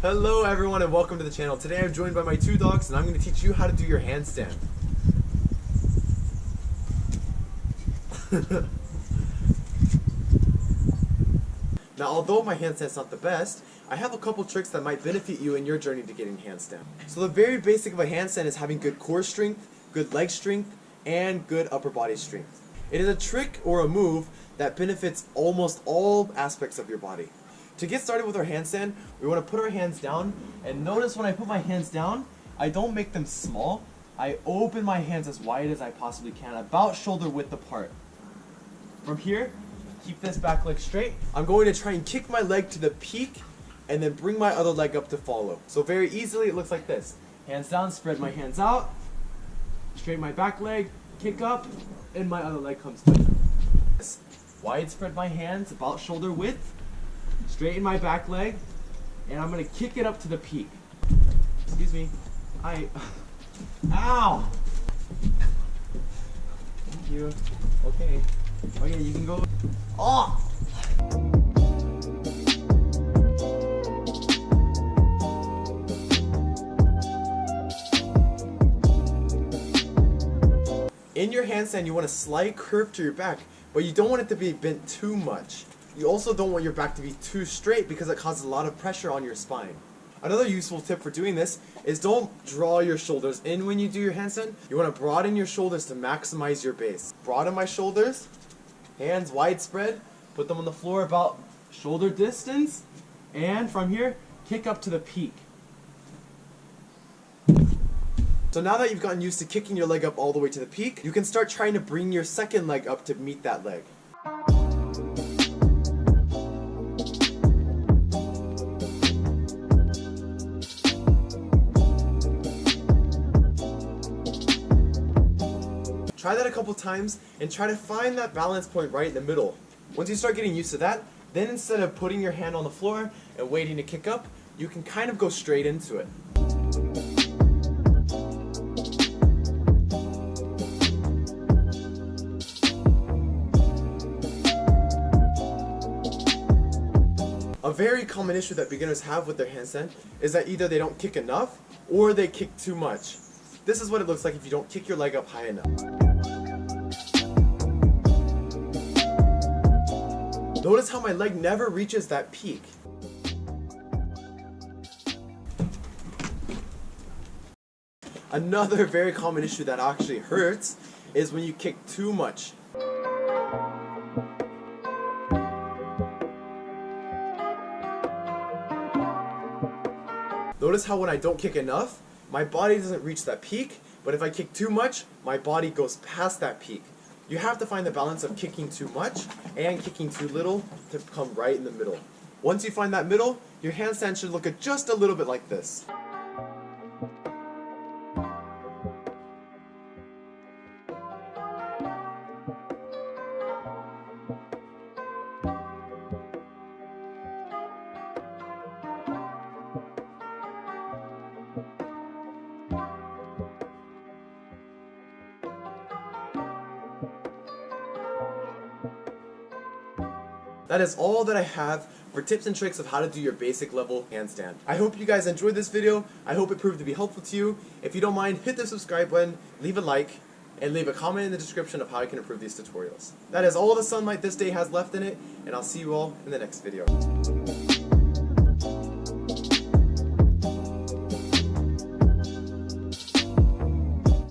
Hello everyone and welcome to the channel. Today I'm joined by my two dogs and I'm going to teach you how to do your handstand. Now although my handstand's not the best, I have a couple tricks that might benefit you in your journey to getting handstand. So the very basic of a handstand is having good core strength, good leg strength, and good upper body strength. It is a trick or a move that benefits almost all aspects of your body. To get started with our handstand, we want to put our hands down, and notice when I put my hands down, I don't make them small. I open my hands as wide as I possibly can, about shoulder width apart. From here, keep this back leg straight. I'm going to try and kick my leg to the peak, and then bring my other leg up to follow. So very easily, it looks like this. Hands down, spread my hands out, straighten my back leg, kick up, and my other leg comes down. Wide spread my hands, about shoulder width, straighten my back leg, and I'm going to kick it up to the peak. Excuse me. Ow! Thank you. Okay. Okay, you can go. Oh! In your handstand, you want a slight curve to your back, but you don't want it to be bent too much. You also don't want your back to be too straight because it causes a lot of pressure on your spine. Another useful tip for doing this is don't draw your shoulders in when you do your handstand. You want to broaden your shoulders to maximize your base. Broaden my shoulders, hands wide spread, put them on the floor about shoulder distance, and from here, kick up to the peak. So now that you've gotten used to kicking your leg up all the way to the peak, you can start trying to bring your second leg up to meet that leg. Try that a couple times and try to find that balance point right in the middle. Once you start getting used to that, then instead of putting your hand on the floor and waiting to kick up, you can kind of go straight into it. A very common issue that beginners have with their handstand is that either they don't kick enough or they kick too much. This is what it looks like if you don't kick your leg up high enough. Notice how my leg never reaches that peak. Another very common issue that actually hurts is when you kick too much. Notice how when I don't kick enough, my body doesn't reach that peak, but if I kick too much, my body goes past that peak. You have to find the balance of kicking too much and kicking too little to come right in the middle. Once you find that middle, your handstand should look just a little bit like this. That is all that I have for tips and tricks of how to do your basic level handstand. I hope you guys enjoyed this video. I hope it proved to be helpful to you. If you don't mind, hit the subscribe button, leave a like, and leave a comment in the description of how I can improve these tutorials. That is all the sunlight this day has left in it, and I'll see you all in the next video.